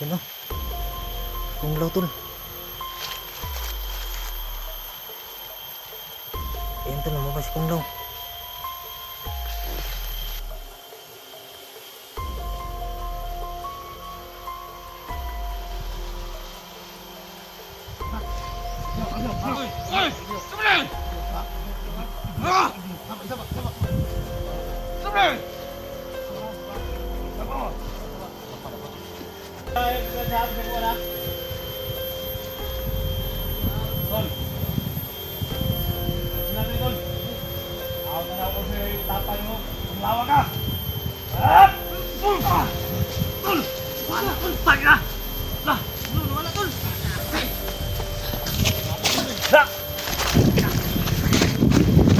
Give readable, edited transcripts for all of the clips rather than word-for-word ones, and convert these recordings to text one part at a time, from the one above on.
Yan o. Kunglaw tol. Ayan tol, lumabas si kunglaw.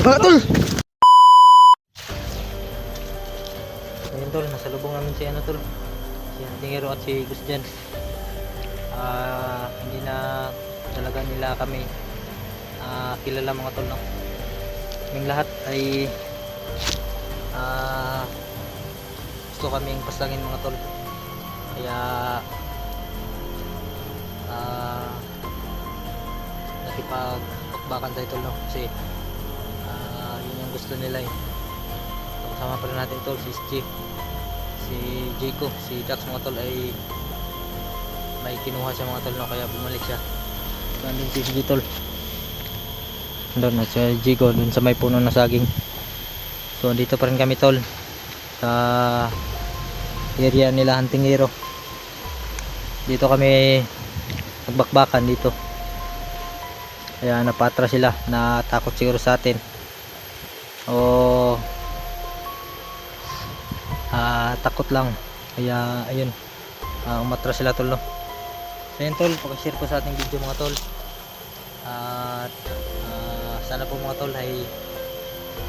Mga tol! Ayun tol, nasa lubong namin si ano tol, si Antingero at si Gus dyan. Hindi na talaga nila kami kilala mga tol, no? Kaming lahat ay gusto kaming pasangin mga tol, kaya nakipag-bakbakan tayo tol, no? Kasi yun yung gusto nila eh. Kasama pa rin natin tol si Chief, si Jico, si Dax mga tol, ay may kinuha siya mga tol, no? Kaya bumalik siya. Nandun si G tol doon, at si Jico doon sa may puno na saging. So dito pa rin kami tol sa area nila Antingero. Dito kami nagbakbakan dito, kaya napatra sila, natakot siguro sa atin o takot lang, kaya ayun, umatras sila tol, no? So yun tol, pag-share ko sa ating video mga tol, at sana po mga tol ay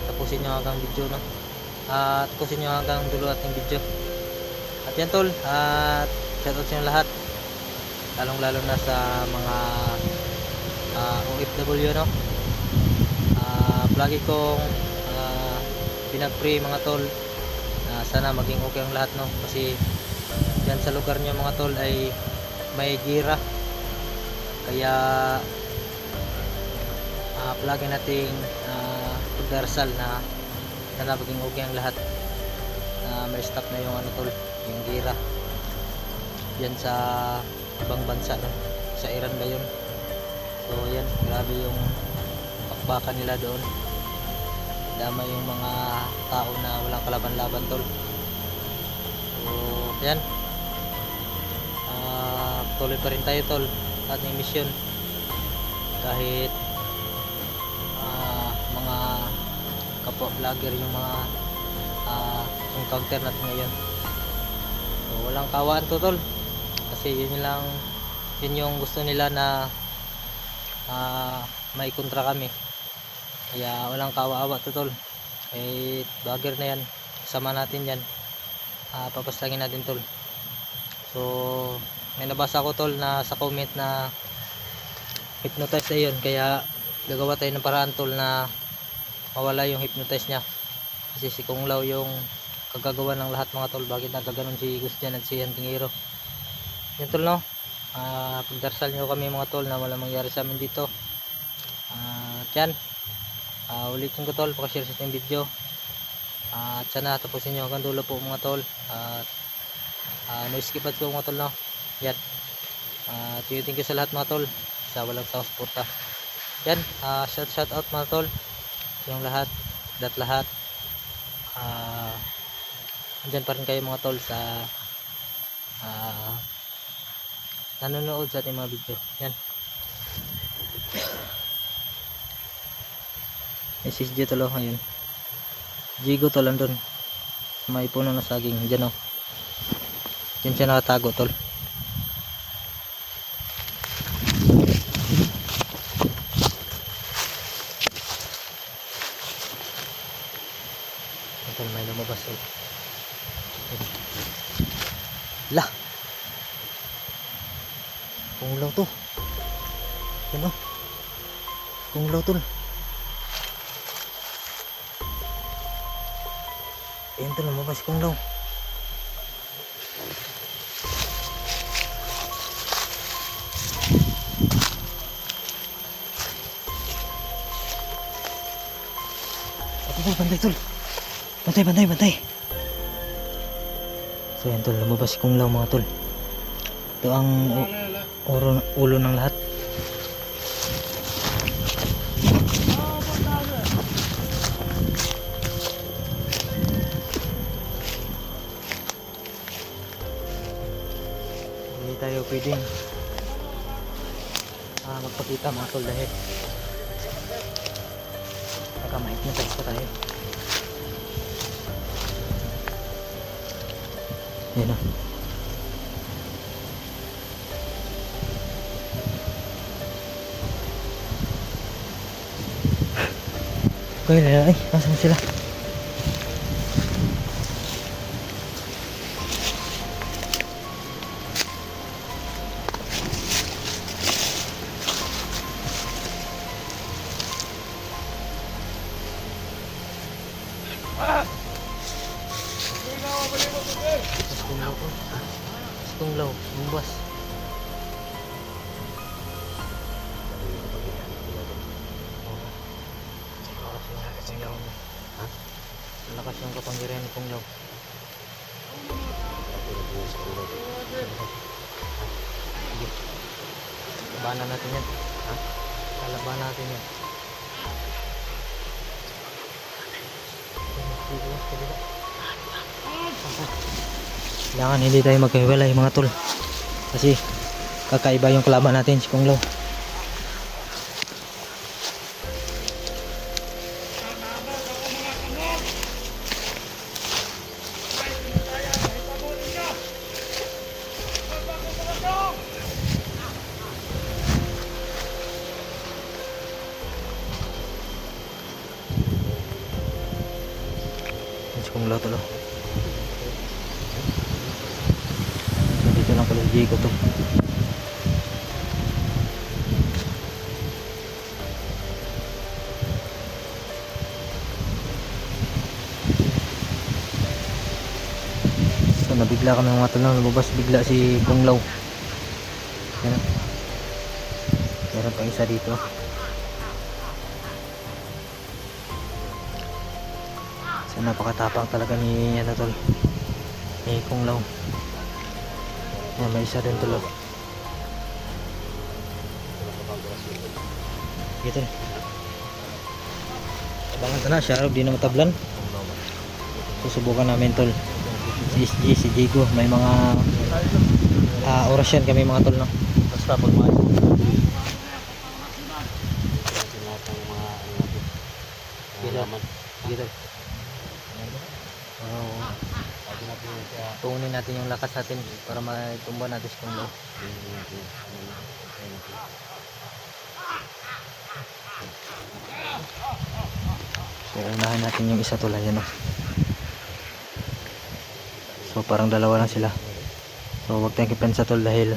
tapusin nyo hanggang video, no? Tapusin nyo hanggang dulo ating video. At yan tol, at shoutout sa inyo lahat, lalong lalo na sa mga OFW, no? Lagi kong pinag-pray mga tol, sana maging okay ang lahat, no? Kasi dyan sa lugar nyo mga tol ay may gira, kaya lagi nating pagdarasal na sana maging okay ang lahat, may stop na yung ano tol, yung gira dyan sa ibang bansa, no? Sa Iran ba yun? So yan, grabe yung pakbakan nila doon, dama yung mga tao na walang kalaban-laban tol. So yan, tuloy pa rin tayo tol sa ating mission, kahit mga kapwa vlogger yung mga encounter natin ngayon. So walang kawaan to tol, kasi yun lang, yun yung gusto nila na may kontra kami, kaya walang kawa-awa to tol. Eh vlogger na yan, sama natin yan, papastangin natin tol. So may nabasa ko tol na sa comment na hypnotize na yun, kaya gagawa tayo ng paraan tol na mawala yung hypnotize nya, kasi si Kunglaw yung kagagawa ng lahat mga tol. Bakit nagaganon si Gus dyan at si Antingero? Yan tol, no? Pagdarsal nyo kami mga tol na wala mangyari sa amin dito. Yan, ulitin ko tol, pakashare sa ating video, at sana tapusin nyo hanggang dulo po mga tol. No skip ads ko mga tol, no? Yan, thank you sa lahat mga tol sa walang sawang suporta. Yan, shout out mga tol yung lahat, lahat andyan pa rin kayo mga tol sa nanonood sa ating mga video. Yan, SSG tol, ayun, Jigo tol, andun may puno na saging dyan, oh. Dyan siya nakatago tol. Tol, may lumabas tol. Lah, Kunglaw to. Yan, oh, Kunglaw tol. Ayan tol, lumabas si Kunglaw. Tol, bantay tol. Bantay, bantay, bantay. So yan tol, lumabas si Kung Lao mga tol. Ito ang ulo ng lahat. Hindi tayo pwedeng magpakita mga tol dahil nagka-hypnotize pa tayo. Yan o. Kaya ay, asan sila? Kung Lao, bumbas. Lakas yung kapangyarihan ni Kung Lao. Sige. Labanan natin yan. Labanan natin yan. Kailangan hindi tayo magkahiwalay mga tol. Kasi kakaiba yung kalaban natin si Kung Lao. Kung Lao tol. Dito lang pala si Jayco to. So nabigla kami mga tol, lumabas bigla si Kung Lao. Yan. Meron pang isa dito. So napakatapang talaga ni ano tol, ni Kung Lao. Yan, may isa din tol. Gitu. Abangan na siya, di na matablan. Susubukan namin tol. Si SG, si Jayco, may mga orasyon kami mga tol no. Basta pag mga gitu. Tuunin natin yung lakas natin para maitumba natin si Kung Lao. So unahin natin yung isa tol, yan o. So parang dalawa lang sila. So huwag tayong kipensa tol dahil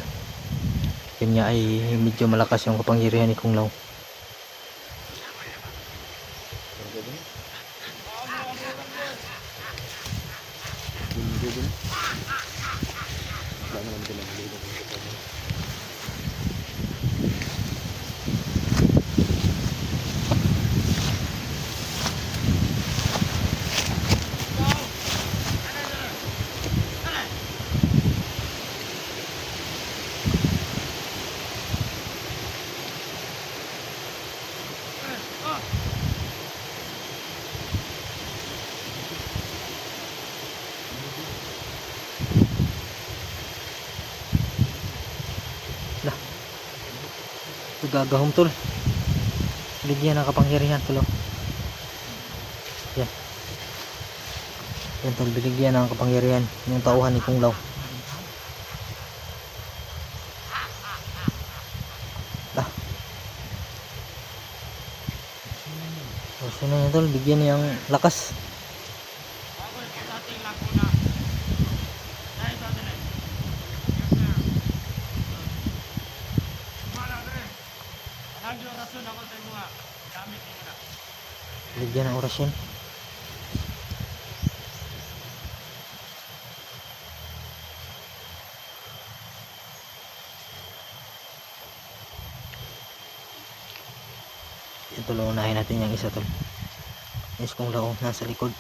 yun nga ay medyo malakas yung kapangyarihan ni Kung Lao. Gagahom tol, bigyan ng kapangyarihan tol. Yan, yan tol, binigyan ng kapangyarihan yung tauhan ni Kung Lao. So sino yan tol, bigyan niyang lakas. Bigyan ng orasyon. Ito, unahin natin yung isa tol. Yes, kung lao nasa likod.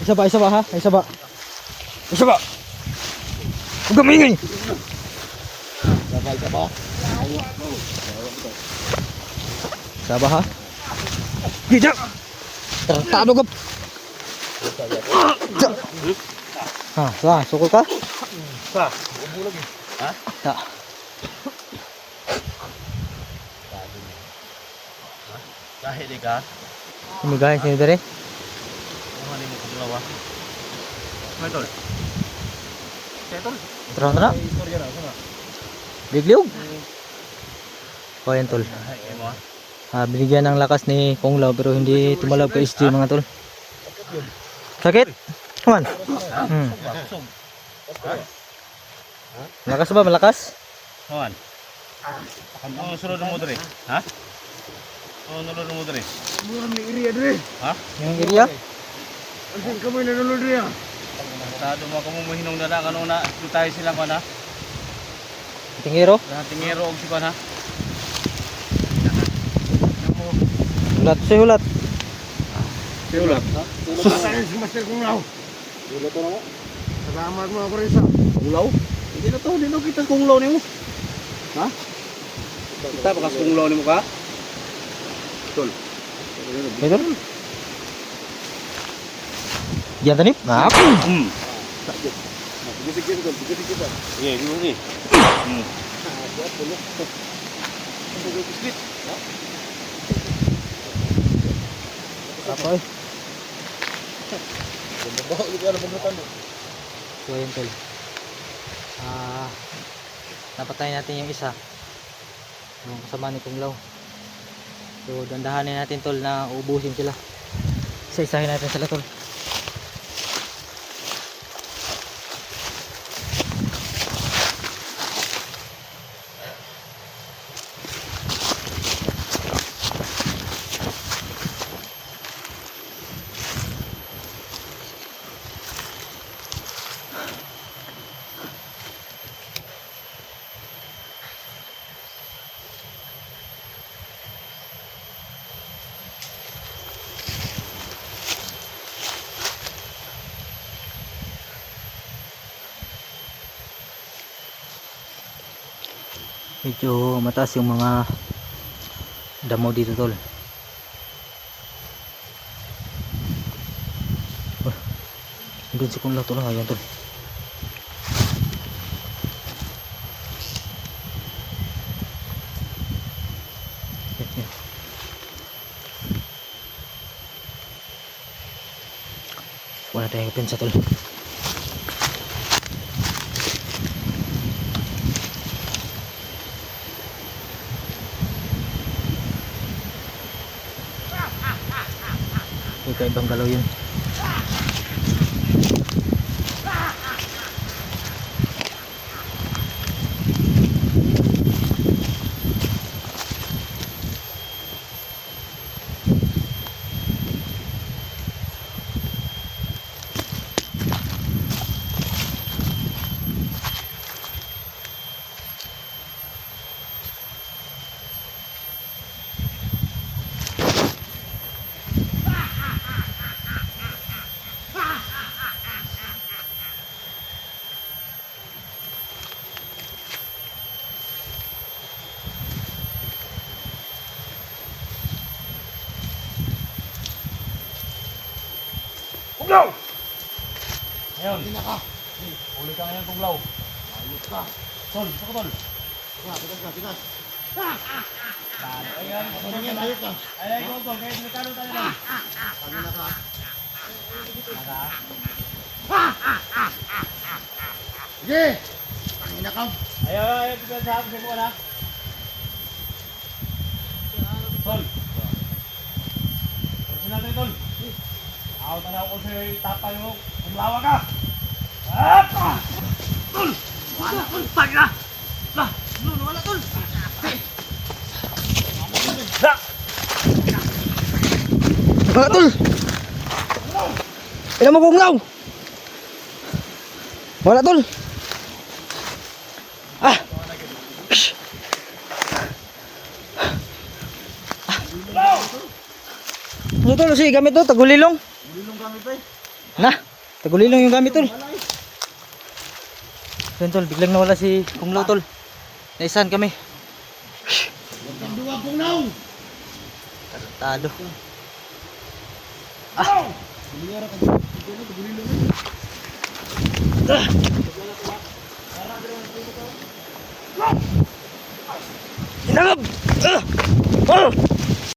Isa ba ha? Isa ba? Huwag kang maingay! Isa ba ha? Gijak! Tarantado ka! Ha, sukul ka? Ha? Ha. Kahit di ka, Ini guys, ini dari. kuhanin mo kung lawa. Tol. Tol. Terang-terang. Istorya na, sana. Bigliog. Oh, yan tol. Ay, mo. Binigyan ng lakas ni Kong Lao pero hindi tumalab kay SG mga tol. Sakit? Come on. Kusog. Malakas ba? Malakas? Kawan. Ano sunod mo dre? Ha? Ano sunod mo dre? Murang ni area dre. Ha? Yung area? Asin kami na nulod dre. Tado mo kamo mohinong dala kanuna tayo sila ko na. Tingiro? Tingero og si ko na. Hulat. Say hulat. Siulat. Saan si Master Kung Lao? Siulat to na mo. Salamat mo ako rin sa. Kunglaw? Hindi na to, hindi na kita kunglaw nimo. Ha? Kita ba kunglaw nimo ka? Tol. Ito? Diyan tanip? Nah, Sige, di mo ni. Apa eh? So ayun tol. Napatay natin yung isa. Yung kasama ni Kung Lao. So dandahanin natin tol na ubusin sila. Isa-isahin natin sila tol. Medyo mataas yung mga damo dito tol. Doon si Kung Lao tol. Ayan tol. Wala tayong pinsa tol. Ibang galaw yun. Ngayon. Uli ka ngayon kung law. Ayos ka. Tol, ito ko tol. Tigas. Ay, Ayos ka. ay, tol. Kaya delikado tayo tol. Pangina ka. Naka. Sige. Pangina ka. Ay, tignan sa hapon sa buwan ha. Tol. Kasi natin tol. Ako tanaw ko sa tatay mo. Kumlawa ka. Tol! Wala tol! Paga! Wala tol! Mga tol! Ina mo kung law! Wala tol! Ah! Ano tol? Sige, gamit to, tagulilong. Gulilong gamit pa eh. Na, tagulilong yung gamit tol. Yun tol, biglang nawala si Kung Lao tol. Naisan kami. Huwag kang duwag kong naong. Tarantado. Inagab!